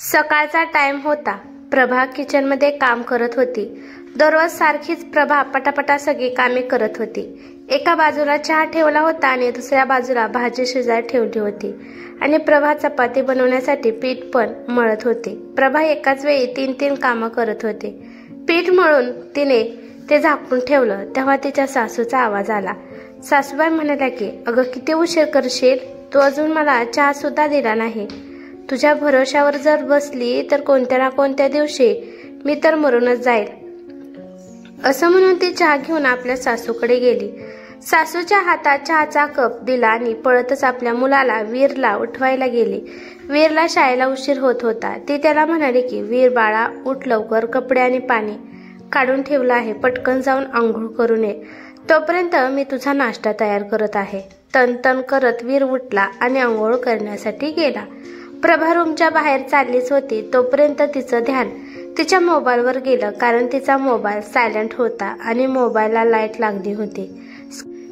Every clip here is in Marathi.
सकाळचा टाइम होता. प्रभा किचनमध्ये काम करत होती. दररोज सारखीच प्रभा पटापटा सगळी कामे करत होती. एका बाजूला चहा ठेवला होता आणि दुसऱ्या बाजूला भाजी शिजायला ठेवली होती आणि प्रभा चपाती बनवण्यासाठी पीठ पण मळत होती. प्रभा एकाच वेळी 3 कामं करत होती. पीठ मळून तिने ते झाकून ठेवलं तेव्हा तिच्या सासूचा आवाज आला. सासूबाई म्हणाल्या की अगं किती उशीर करशील, तू अजून मला चहा सुद्धा दिला नाही. तुझ्या भरोशावर जर बसली तर कोणत्या ना कोणत्या दिवशी मी तर मरूनच जाईल. असं म्हणून ती चहा घेऊन आपल्या सासूकडे गेली. सासूच्या हातात चहाचा कप दिला आणि पळतच आपल्या मुलाला वीरला उठवायला गेली. वीरला शाळेला उशीर होत होता. ती त्याला म्हणाली की वीर बाळा, उठ लवकर, कपडे आणि पाणी काढून ठेवलं आहे, पटकन जाऊन आंघोळ करून ये, तोपर्यंत मी तुझा नाश्ता तयार करत आहे. तन करत वीर उठला आणि आंघोळ करण्यासाठी गेला. प्रभा रूमच्या बाहेर चाललीच होती तोपर्यंत तिचं ध्यान तिच्या मोबाईलवर गेलं, कारण तिचा मोबाईल सायलेंट होता आणि मोबाईलला लाईट लागली होती.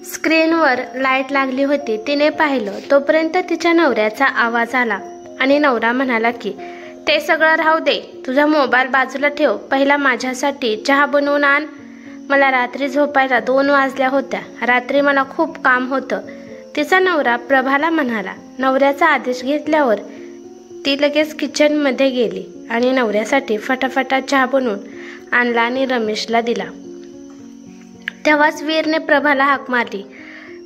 स्क्रीनवर लाईट लागली होती. तिने पाहिलं तोपर्यंत तिच्या नवऱ्याचा आवाज आला आणि नवरा म्हणाला की ते सगळं राहू दे, तुझा मोबाईल बाजूला ठेव, पहिला माझ्यासाठी चहा बनवून आण. मला रात्री झोपायला 2 वाजल्या होत्या. रात्री मला खूप काम होतं, तिचा नवरा प्रभाला म्हणाला. नवऱ्याचा आदेश घेतल्यावर ती लगेच किचनमध्ये गेली आणि नवऱ्यासाठी फटाफटा चहा बनवून आणला आणि रमेशला दिला. तेव्हाच वीरने प्रभाला हाक मारली.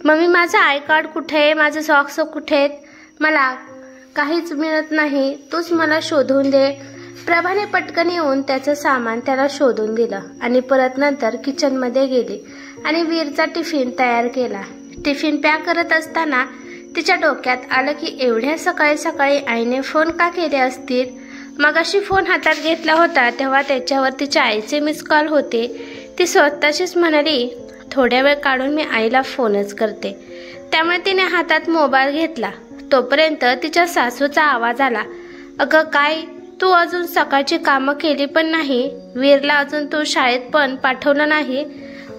मम्मी, माझं आय कार्ड कुठे आहे, माझे सॉक्स कुठे आहेत, मला काहीच मिळत नाही, तूच मला शोधून दे. प्रभाने पटकन येऊन त्याचं सामान त्याला शोधून दिलं आणि परत नंतर किचनमध्ये गेली आणि वीरचा टिफिन तयार केला. टिफिन पॅक करत असताना तिच्या डोक्यात आलं की एवढ्या सकाळी सकाळी आईने फोन का केले असतील. मगाशी फोन हातात घेतला होता तेव्हा त्याच्यावर तिच्या आईचे मिस कॉल होते. ती स्वतःशीच म्हणाली, थोड्या वेळ काढून मी आईला फोनच करते. त्यामुळे तिने हातात मोबाईल घेतला. तोपर्यंत तिच्या सासूचा आवाज आला. अगं काय, तू अजून सकाळची कामं केली पण नाही, वीरला अजून तू शाळेत पण पाठवलं नाही,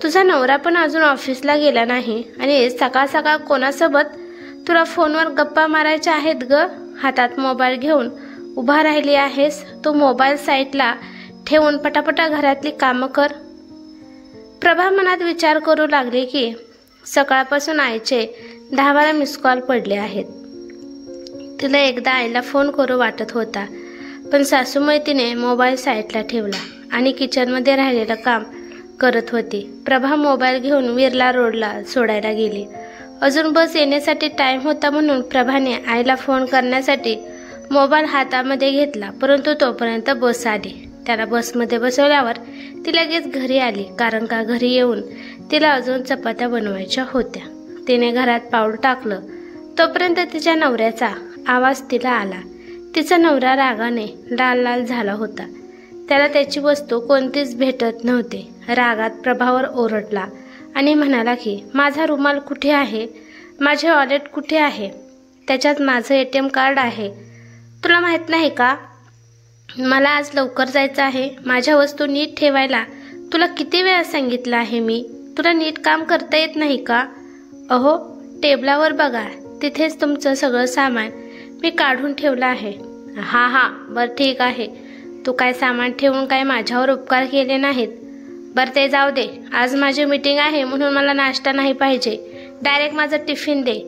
तुझा नवरा पण अजून ऑफिसला गेला नाही आणि सकाळ सकाळ कोणासोबत तुला फोनवर गप्पा मारायच्या आहेत ग. हातात मोबाईल घेऊन उभा राहिली आहेस, तू मोबाईल साईडला ठेवून पटापटा घरातली कामं कर. प्रभा मनात विचार करू लागली की सकाळपासून आईचे 10-12 मिस कॉल पडले आहेत. तिला एकदा आईला फोन करू वाटत होता, पण सासूमुळे तिने मोबाईल साईडला ठेवला आणि किचनमध्ये राहिलेलं काम करत होती. प्रभा मोबाईल घेऊन वीरला रोडला सोडायला गेली. अजून बस येण्यासाठी टाइम होता म्हणून प्रभाने आईला फोन करण्यासाठी मोबाईल हातामध्ये घेतला, परंतु तोपर्यंत बस आली. त्याला बसमध्ये बसवल्यावर ती लगेच घरी आली, कारण का घरी येऊन तिला अजून चपात्या बनवायच्या होत्या. तिने घरात पाऊल टाकलं तोपर्यंत तिच्या नवऱ्याचा आवाज तिला आला. तिचा नवरा रागाने लाल झाला होता. त्याला त्याची वस्तू कोणतीच भेटत नव्हती. रागात प्रभावर ओरडला आणि म्हणाला की माझा रुमाल कुठे आहे, माझे वॉलेट कुठे आहे, त्याच्यात माझं ATM कार्ड आहे, तुला माहित नाही का, मला आज लवकर जायचं आहे, माझ्या वस्तू नीट ठेवायला तुला किती वेळा सांगितलं आहे मी, तुला नीट काम करता येत नाही का. अहो, टेबलावर बघा, तिथेच तुमचं सगळं सामान मी काढून ठेवलं आहे. हा बरं ठीक आहे, तू काय सामान ठेवून काय माझ्यावर उपकार केले नाहीत. बरं ते जाऊ दे, आज माझी मीटिंग आहे म्हणून मला नाश्ता नाही पाहिजे, डायरेक्ट माझं टिफिन दे.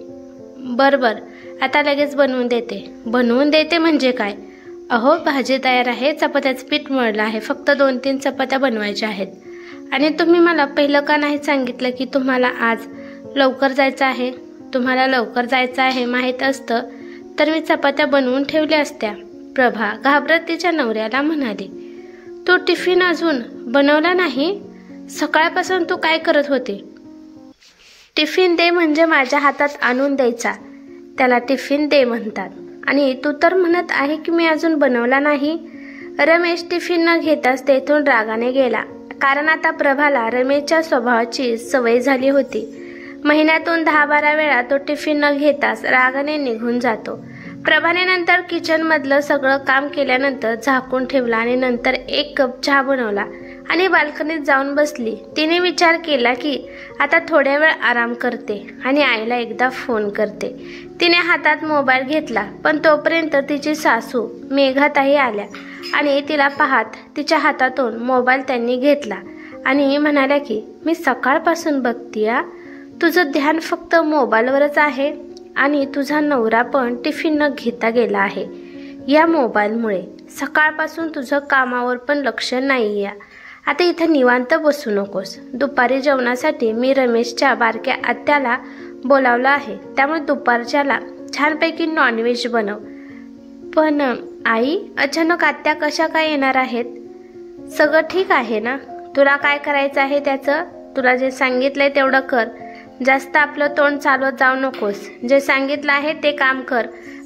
बरं आता लगेच बनवून देते. बनवून देते म्हणजे काय. अहो, भाजी तयार आहे, चपात्याचं पीठ मळलं आहे, फक्त 2-3 चपात्या बनवायच्या आहेत. आणि तुम्ही मला पहिलं का नाही सांगितलं की तुम्हाला आज लवकर जायचं आहे. तुम्हाला लवकर जायचं आहे माहीत असतं तर मी चपात्या बनवून ठेवल्या असत्या. प्रभा घाबरत तिच्या नवऱ्याला म्हणाली, तू टिफिन अजून बनवला नाही, सकाळपासून तू काय करत होती. टिफिन दे म्हणजे माझ्या हातात आणून द्यायचा, त्याला टिफिन दे म्हणतात. आणि तू तर म्हणत आहे की मी अजून बनवला नाही. रमेश टिफिन न घेताच तेथून रागाने गेला, कारण आता प्रभाला रमेशच्या स्वभावाची सवय झाली होती. महिन्यातून 10-12 वेळा तो टिफिन न घेताच रागाने निघून जातो प्रभाने नंतर किचन मधलं सगळं काम केल्यानंतर झाकून ठेवला आणि नंतर 1 कप चहा बनवला आणि बाल्कनीत जाऊन बसली। तिने विचार केला की आता थोड्या वेळ आराम करते आणि आईला एकदा फोन करते। तिने हातात मोबाईल घेतला, पण तोपर्यंत तिची सासू मेघाताई आल्या आणि तिला पाहत तिच्या हातातून मोबाईल त्यांनी घेतला आणि म्हणाल्या की मी सकाळपासून बघतीया, तुझं ध्यान फक्त मोबाईलवरच आहे आणि तुझा नवरा पण टिफिन न घेता गेला आहे। या मोबाईलमुळे सकाळपासून तुझं कामावर पण लक्ष नाहीये। आता इथं निवांत बसू नकोस। दुपारी जेवणासाठी मी रमेशच्या बारक्या आत्याला बोलावलं आहे, त्यामुळे दुपारच्याला छानपैकी नॉनव्हेज बनव। पण आई, अचानक आत्या कशा काय येणार आहेत? सगळं ठीक आहे ना? तुला काय करायचं आहे त्याचं? तुला जे सांगितलंय तेवढं कर, जास्त आपलं तोंड चालवत जाऊ नकोस। जे सांगितलं आहे ते काम कर।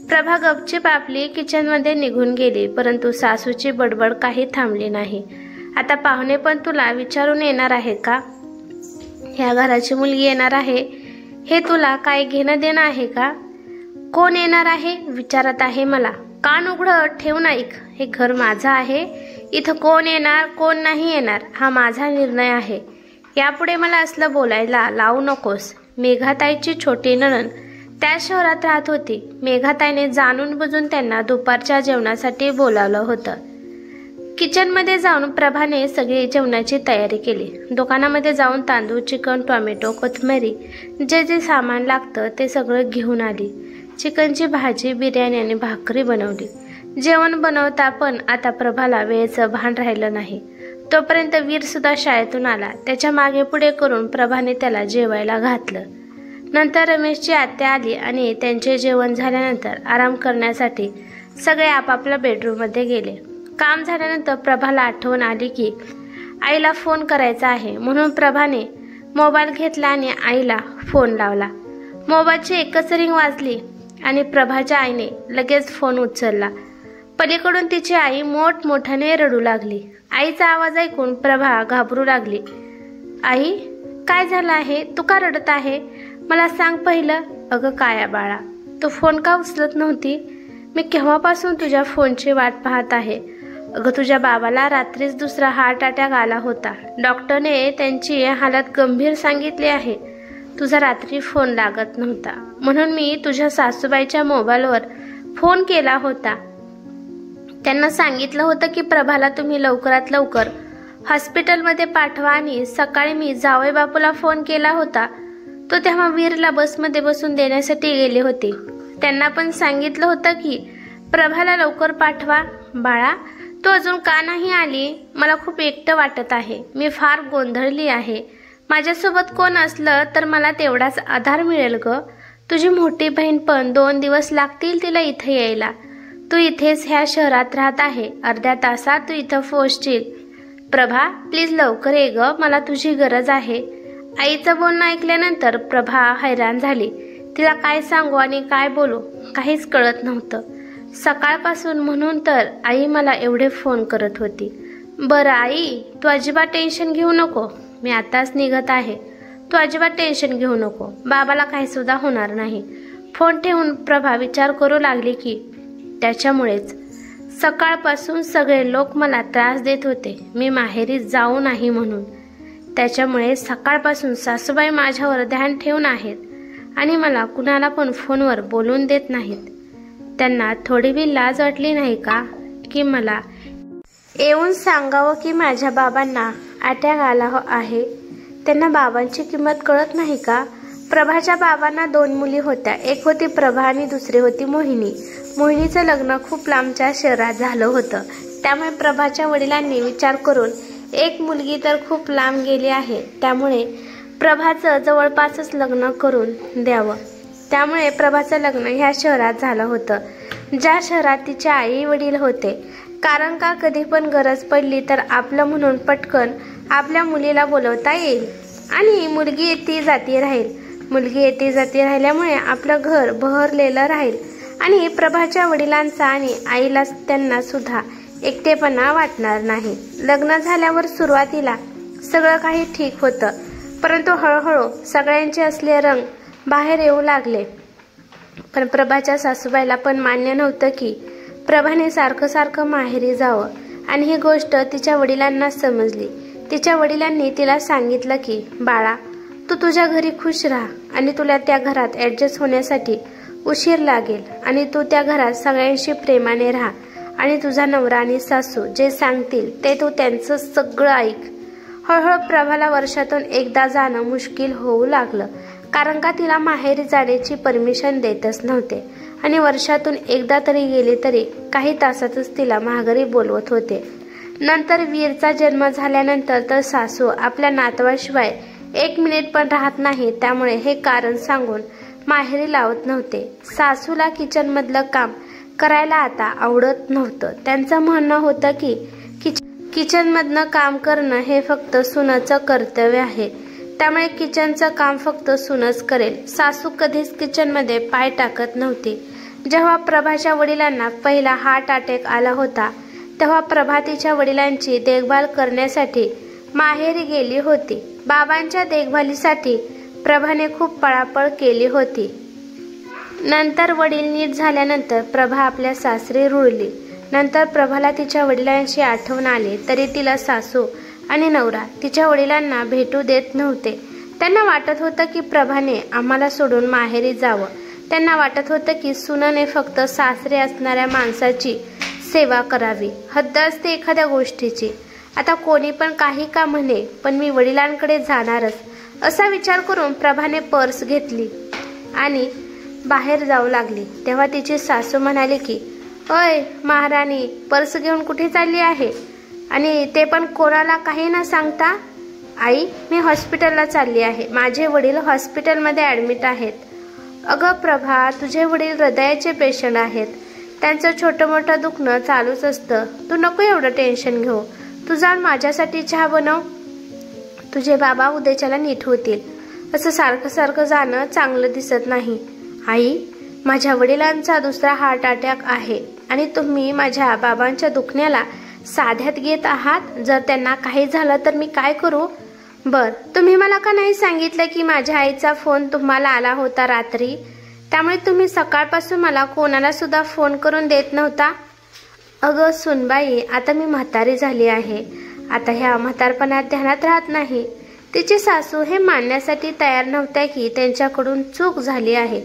प्रभा गपचीप आपली किचनमध्ये निघून गेली, परंतु सासूची बडबड काही थांबली नाही। आता पाहुणे पण तुला विचारून येणार आहे का? ह्या घराची मुलगी येणार आहे हे तुला काय घेणं देणं आहे का? कोण येणार आहे विचारत आहे मला? कान उघडं ठेवून ऐक, हे घर माझं आहे। इथं कोण येणार कोण नाही येणार हा माझा निर्णय आहे। यापुढे मला असलं बोलायला लावू नकोस। मेघाताईची छोटी नणंद त्या शहरात राहत होती। मेघाताईने जाणून बुजून त्यांना दुपारच्या जेवणासाठी बोलावलं होतं। किचनमध्ये जाऊन प्रभाने सगळी जेवणाची तयारी केली। दुकानामध्ये जाऊन तांदूळ, चिकन, टोमॅटो, कोथिंबीर जे जे सामान लागतं ते सगळं घेऊन आली। चिकनची भाजी, बिर्याणी आणि भाकरी बनवली। जेवण बनवता पण आता प्रभाला वेळेचं भान राहिलं नाही। तोपर्यंत वीर सुद्धा शाळेतून आला। त्याच्या मागे पुढे करून प्रभाने त्याला जेवायला घातलं। नंतर रमेशची आत्या आली आणि त्यांचे जेवण झाल्यानंतर आराम करण्यासाठी सगळे आपापल्या बेडरूममध्ये गेले। काम झाल्यानंतर प्रभाला आठवण आली की आईला फोन करायचा आहे, म्हणून प्रभाने मोबाईल घेतला आणि आईला फोन लावला। मोबाईलची एकच रिंग वाजली आणि प्रभाच्या आईने लगेच फोन उचलला। पलीकडून तिची आई मोठमोठ्याने रडू लागली। आईचा आवाज ऐकून प्रभा घाबरू लागली। आई, काय झालं आहे? तू का रडत आहे? मला सांग पहिलं। अगं काया बाळा, तू फोन का उचलत नव्हती? मी केव्हापासून तुझ्या फोनची वाट पाहत आहे। अगं तुझ्या बाबाला रात्रीच दुसरा हार्ट अटॅक आला होता। डॉक्टरने त्यांची हालत गंभीर सांगितली आहे। तुझा रात्री फोन लागत नव्हता, म्हणून मी तुझ्या सासूबाईच्या मोबाईलवर फोन केला होता। त्यांना सांगितलं होतं की प्रभाला तुम्ही लवकरात लवकर हॉस्पिटलमध्ये पाठवा आणि सकाळी मी जावई बापूला फोन केला होता। तो तेव्हा वीरला बसमध्ये बसून देण्यासाठी गेले होते। त्यांना पण सांगितलं होतं की प्रभाला लवकर पाठवा। बाळा, तू अजून का नाही आली? मला खूप एकटं वाटत आहे। मी फार गोंधळली आहे। माझ्यासोबत कोण असलं तर मला तेवढाच आधार मिळेल ग। तुझी मोठी बहीण पण 2 दिवस लागतील तिला इथे यायला। तू इथेच ह्या शहरात राहत आहे, अर्ध्या तासात तू इथं पोहोचशील। प्रभा, प्लीज लवकर ये ग, मला तुझी गरज आहे। आईचं बोलणं ऐकल्यानंतर प्रभा हैराण झाली। तिला काय सांगू आणि काय बोलू काहीच कळत नव्हतं। सकाळपासून म्हणून तर आई मला एवढे फोन करत होती। बरं आई, तू अजिबात टेन्शन घेऊ नको, मी आताच निघत आहे। तू अजिबात टेन्शन घेऊ नको, बाबाला काही सुद्धा होणार नाही। फोन ठेवून प्रभा विचार करू लागली की त्याच्यामुळेच सकाळपासून सगळे लोक मला त्रास देत होते, मी माहेरी जाऊ नाही म्हणून। त्याच्यामुळे सकाळपासून सासूबाई माझ्यावर ध्यान ठेवून आहेत आणि मला कुणाला पण फोनवर बोलून देत नाहीत। त्यांना थोडी बी लाज वाटली नाही का की मला येऊन सांगावं की माझ्या बाबांना अटॅक आला आहे? त्यांना बाबांची किंमत कळत नाही का? प्रभाच्या बाबांना 2 मुली होत्या, एक होती प्रभा आणि दुसरी होती मोहिनी। मोहिनीचं लग्न खूप लांबच्या शहरात झालं होतं, त्यामुळे प्रभाच्या वडिलांनी विचार करून एक मुलगी तर खूप लांब गेली आहे, त्यामुळे प्रभाचं जवळपासच लग्न करून द्यावं। त्यामुळे प्रभाचं लग्न ह्या शहरात झालं होतं, ज्या शहरात तिचे आई वडील होते। कारण का कधी पण गरज पडली तर आपलं म्हणून पटकन आपल्या मुलीला बोलवता येईल आणि मुलगी येती जाती राहील। मुलगी येती जाती राहिल्यामुळे आपलं घर बहरलेलं राहील आणि प्रभाच्या वडिलांचा आणि आईला त्यांना सुद्धा एकटेपणा वाटणार नाही। लग्न झाल्यावर सुरुवातीला सगळं काही ठीक होतं, परंतु हळूहळू सगळ्यांचे असले रंग बाहेर येऊ लागले। पण प्रभाच्या सासूबाईला पण मान्य नव्हतं की प्रभाने सारखं सारखं माहेरी जावं, आणि ही गोष्ट तिच्या वडिलांना समजली. तिच्या वडिलांनी तिला सांगितलं की बाळा, तू तुझ्या घरी खुश राहा आणि तुला त्या घरात ॲडजस्ट होण्यासाठी उशीर लागेल, आणि तू त्या घरात सगळ्यांशी प्रेमाने राहा, आणि तुझा नवरा आणि सासू जे सांगतील ते तू त्यांचं सगळं ऐक. हळूहळू प्रभाला वर्षातून एकदा जाणं मुश्किल होऊ लागलं, कारण का तिला माहेरी जाण्याची परमिशन देतच नव्हते, आणि वर्षातून एकदा तरी गेली तरी काही तासातच तिला माघारी बोलवत होते. नंतर वीरचा जन्म झाल्यानंतर तर सासू आपल्या नातवाशिवाय 1 मिनिट पण राहत नाही, त्यामुळे हे कारण सांगून माहेरी लावत नव्हते. सासूला किचनमधलं काम करायला आता आवडत नव्हतं. त्यांचं म्हणणं होतं की किचनमधनं काम करणं हे फक्त सुनाचं कर्तव्य आहे, त्यामुळे किचनचं काम फक्त सुनच करेल. सासू कधीच किचनमध्ये पाय टाकत नव्हती. जेव्हा प्रभाच्या वडिलांना पहिला हार्ट अटॅक आला होता, तेव्हा प्रभा तिच्या वडिलांची देखभाल करण्यासाठी माहेरी गेली होती. बाबांच्या देखभालीसाठी प्रभाने खूप पळापळ केली होती. नंतर वडील नीट झाल्यानंतर प्रभा आपल्या सासरी रुळली. नंतर प्रभाला तिच्या वडिलांची आठवण आली, तरी तिला सासू आणि नवरा तिच्या वडिलांना भेटू देत नव्हते. त्यांना वाटत होतं की प्रभाने आम्हाला सोडून माहेरी जावं. त्यांना वाटत होतं की सुनेने फक्त सासरे असणाऱ्या माणसाची सेवा करावी. हद्द असते एखाद्या गोष्टीची. आता कोणी पण काही का म्हणे, पण मी वडिलांकडे जाणारच, असा विचार करून प्रभाने पर्स घेतली आणि बाहेर जाऊ लागली. तेव्हा तिची सासू म्हणाली की ओय महाराणी, पर्स घेऊन कुठे चालली आहे, आणि ते पण कोणाला काही न सांगता? आई, मी हॉस्पिटलला चालली आहे. माझे वडील हॉस्पिटलमध्ये ॲडमिट आहेत. अगं प्रभा, तुझे वडील हृदयाचे पेशंट आहेत. त्यांचं छोटं मोठं दुखणं चालूच असतं. तू नको एवढं टेन्शन घेऊ. तू जाऊन माझ्यासाठी चहा बनव. तुझे बाबा उद्याच्याला नीट होतील. असं सारखं सारखं जाणं चांगलं दिसत नाही. आई, माझ्या वडिलांचा दुसरा हार्ट अटॅक आहे, आणि तुम्ही माझ्या बाबांच्या दुखण्याला साध्यात घेत आहात. जर त्यांना काही झालं तर मी काय करू? बर, तुम्ही मला का नाही सांगितलं की माझ्या आईचा फोन तुम्हाला आला होता रात्री, त्यामुळे तुम्ही सकाळपासून मला कोणाला सुद्धा फोन करून देत नव्हता? अगं सुनबाई, आता मी म्हातारी झाली आहे. आता ह्या म्हातारपणात ध्यानात राहत नाही. तिची सासू हे मानण्यासाठी तयार नव्हत्या की त्यांच्याकडून चूक झाली आहे.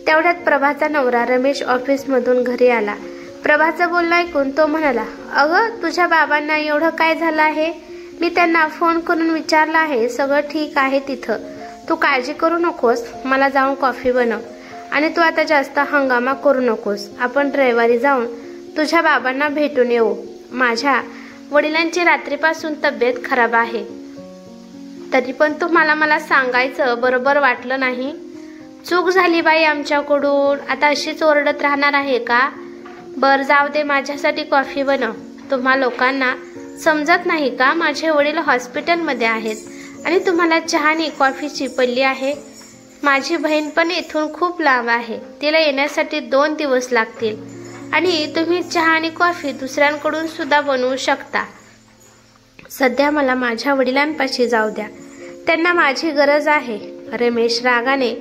तेवढ्यात प्रभाचा नवरा रमेश ऑफिसमधून घरी आला. प्रभाचं बोलणं ऐकून तो म्हणाला, अगं तुझ्या बाबांना एवढं काय झालं आहे? मी त्यांना फोन करून विचारलं आहे, सगळं ठीक आहे तिथं. तू काळजी करू नकोस. मला जाऊन कॉफी बनव, आणि तू आता जास्त हंगामा करू नकोस. आपण रविवारी जाऊन तुझ्या बाबांना भेटून येऊ. माझ्या वडिलांची रात्रीपासून तब्येत खराब आहे. तरी पण तुम्हाला मला सांगायचं बरोबर वाटलं नाही. चूक झाली बाई आमच्याकडून. आता अशीच ओरडत राहणार आहे का? बर जाऊ दे, माझ्यासाठी कॉफी बनव. तुम्हा लोकांना समजत नाही का? माझे वडील हॉस्पिटलमध्ये आहेत, आणि तुम्हाला चहा आणि कॉफीची पल्ली आहे. माझी बहीण पण इथून खूप लांब आहे. तिला येण्यासाठी 2 दिवस लागतील, आणि तुम्ही चहा आणि कॉफी दुसऱ्यांकडून सुद्धा बनवू शकता. सध्या मला माझ्या वडिलांपाशी जाऊ द्या. त्यांना माझी गरज आहे. रमेश रागाने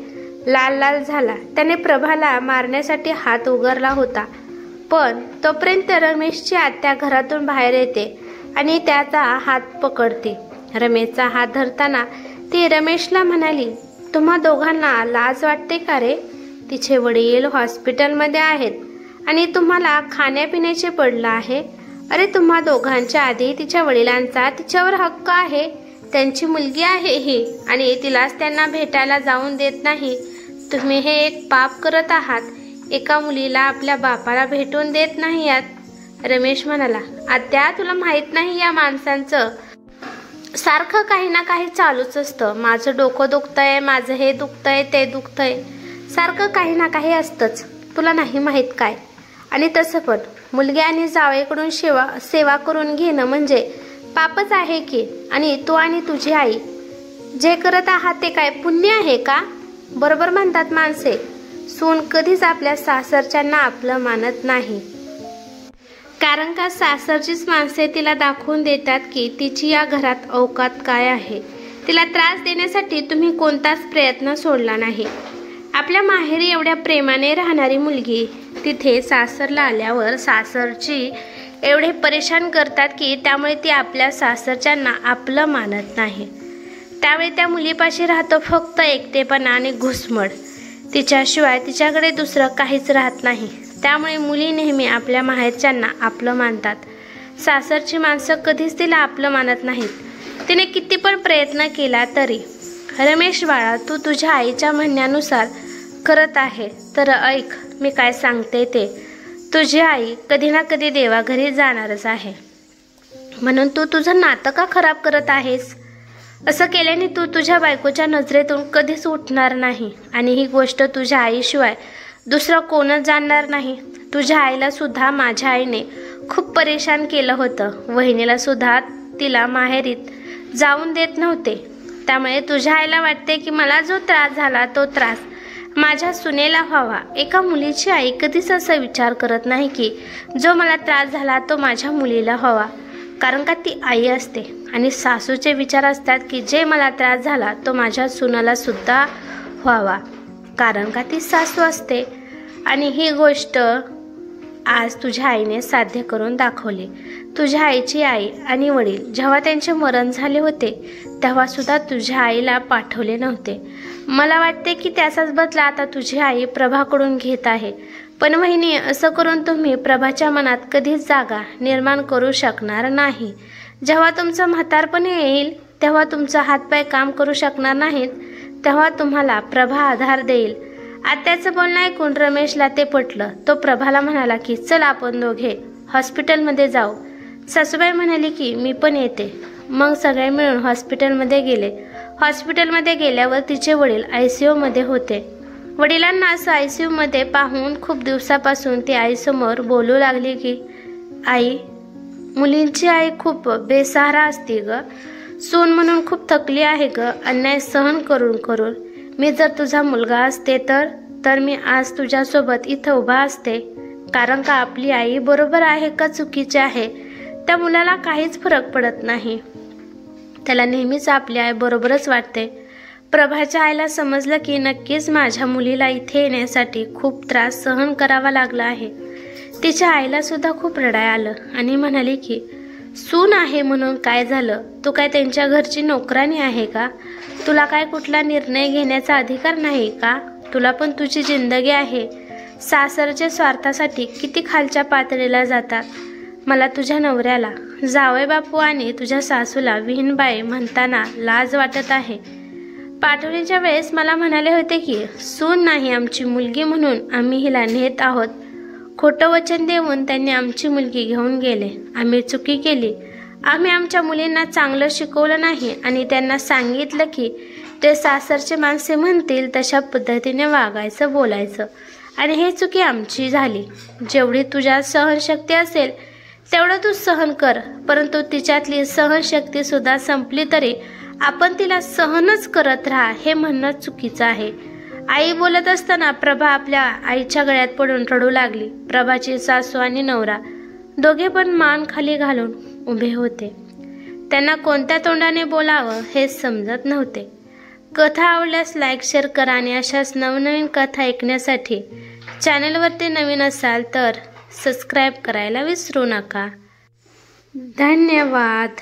लाल लाल झाला. त्याने प्रभाला मारण्यासाठी हात उगारला होता, पण तोपर्यंत रमेशची आत्या घरातून बाहेर येते आणि त्याचा हात पकडते. रमेशचा हात धरताना ती रमेशला म्हणाली, तुम्हा दोघांना लाज वाटते का रे? तिचे वडील हॉस्पिटलमध्ये आहेत, आणि तुम्हाला खाण्यापिण्याचे पडलं आहे. अरे तुम्हा दोघांच्या आधी तिच्या वडिलांचा तिच्यावर हक्क आहे. त्यांची मुलगी आहे ही, आणि तिलाच त्यांना भेटायला जाऊन देत नाही. तुम्ही हे एक पाप करत आहात. एका मुलीला आपल्या बापाला भेटून देत नाही आहात. रमेश म्हणाला, आत्या तुला माहित नाही या माणसांचं सारखं काही ना काही चालूच असतं. माझं डोकं दुखतंय, माझं हे दुखतंय, ते दुखतंय, सारखं काही ना काही असतंच. तुला नाही माहीत काय? आणि तसं पण मुलगी आणि जावईकडून सेवा करून घेणं म्हणजे पापच आहे की. आणि तू आणि तुझी आई जे करत आहात ते काय पुण्य आहे का? बरोबर म्हणतात माणसे, सून कधीच आपल्या सासरच्यांना आपलं मानत नाही, कारण का सासरचीच माणसे तिला दाखवून देतात की तिची या घरात औकात काय आहे. तिला त्रास देण्यासाठी तुम्ही कोणताच प्रयत्न सोडला नाही. आपल्या माहेरी एवढ्या प्रेमाने राहणारी मुलगी तिथे सासरला आल्यावर सासरची एवढे परेशान करतात की त्यामुळे ती आपल्या सासरच्यांना आपलं मानत नाही। त्यावेळी त्या मुलीपाशी राहतो फक्त एकटेपणा आणि घुसमट। तिच्याशिवाय तिच्याकडे दुसरं काहीच राहत नाही। त्यामुळे मुली नेहमी आपल्या माहेरच्यांना आपलं मानतात। सासरची माणसं कधीच तिला आपलं मानत नाहीत। तिने किती पण प्रयत्न केला तरी रमेश बाळा, तू तुझ्या आईच्या म्हणण्यानुसार करत आहे तर ऐक मी काय सांगते ते। तुझी आई कधी ना कधी देवाघरी जाणारच आहे, म्हणून तू तुझं नातं का खराब करत आहेस? असं केल्याने तू तुझ्या बायकोच्या नजरेतून कधीच उठणार नाही आणि ही गोष्ट तुझ्या आईशिवाय दुसरं कोणच जाणणार नाही। तुझ्या आईला सुद्धा माझ्या आईने खूप परेशान केलं होतं। वहिनीला सुद्धा तिला माहेरीत जाऊन देत नव्हते। त्यामुळे तुझ्या आईला वाटते की मला जो त्रास झाला तो त्रास माझ्या सुनेला व्हावा। एका मुलीची आई कधीच असा विचार करत नाही की जो मला त्रास झाला तो माझ्या मुलीला व्हावा, कारण का ती आई असते। आणि सासूचे विचार असतात की जे मला त्रास झाला तो माझ्या सुनाला सुद्धा व्हावा, कारण का ती सासू असते। आणि ही गोष्ट आज तुझ्या आईने साध्य करून दाखवली। तुझ्या आईची आई आणि वडील जेव्हा त्यांचे मरण झाले होते तेव्हा सुद्धा तुझ्या आईला पाठवले नव्हते। मला वाटते की त्याचाच बदला आता तुझी आई प्रभाकडून घेत आहे। पण वहिनी, असं करून तुम्ही प्रभाच्या मनात कधीच जागा निर्माण करू शकणार नाही। जेव्हा तुमचं म्हातारपण येईल तेव्हा तुमचा हातपाय काम करू शकणार नाहीत, तेव्हा तुम्हाला प्रभा आधार देईल। आत्याचं बोलणं ऐकून रमेशला ते पटलं। तो प्रभाला म्हणाला की चल आपण दोघे हॉस्पिटलमध्ये जाऊ। सासूबाई म्हणाली की मी पण येते। मग सगळे मिळून हॉस्पिटलमध्ये गेले। हॉस्पिटलमध्ये गेल्यावर तिचे वडील ICU मध्ये होते। वडिलांना असं ICU मध्ये पाहून खूप दिवसापासून ती आईसमोर बोलू लागली की आई, मुलींची आई खूप बेसहारा असते ग। सून म्हणून खूप थकली आहे ग, अन्याय सहन करून करून। मी जर तुझा मुलगा असते तर मी आज तुझ्यासोबत इथं उभा असते, कारण का आपली आई बरोबर आहे का चुकीची आहे त्या मुलाला काहीच फरक पडत नाही। त्याला नेहमीच आपली आई बरोबरच वाटते। प्रभाच्या आईला समजलं की नक्कीच माझ्या मुलीला इथे येण्यासाठी खूप त्रास सहन करावा लागला आहे। तिच्या आईला सुद्धा खूप रडायला आलं आणि म्हणाली की सून आहे म्हणून काय झालं, तू काय त्यांच्या घरची नोकरानी आहे का? तुला काय कुठला निर्णय घेण्याचा अधिकार नाही का? तुला पण तुझी जिंदगी आहे। सासरच्या स्वार्थासाठी किती खालच्या पातळीला जातात। मला तुझ्या नवऱ्याला, जावई बापू आणि तुझ्या सासूला विहीनबाई म्हणताना लाज वाटत आहे। पाठवणीच्या वेळेस मला म्हणाले होते की सून नाही आमची मुलगी म्हणून आम्ही हिला नेत आहोत। खोटं वचन देऊन त्यांनी आमची मुलगी घेऊन गेले। आम्ही चुकी केली। आम्ही आमच्या मुलींना चांगलं शिकवलं नाही आणि त्यांना सांगितलं की ते सासरचे माणसे म्हणतील तशा पद्धतीने वागायचं, बोलायचं, आणि हे चुकी आमची झाली। जेवढी तुझ्यात सहनशक्ती असेल तेवढं तू सहन कर, परंतु तिच्यातली सहनशक्ती सुद्धा संपली तरी आपण तिला सहनच करत राहा हे म्हणणं चुकीचं आहे। आई बोलत असताना प्रभा आपल्या आईच्या गळ्यात पडून रडू लागली। प्रभाची सासू आणि नवरा दोघे पण मान खाली घालून उभे होते। त्यांना कोणत्या तोंडाने बोलावं हे समजत नव्हते। कथा आवडल्यास लाईक, शेअर करा आणि अशाच नवनवीन कथा ऐकण्यासाठी चॅनलवरती नवीन असाल तर सबस्क्राईब करायला विसरू नका। धन्यवाद।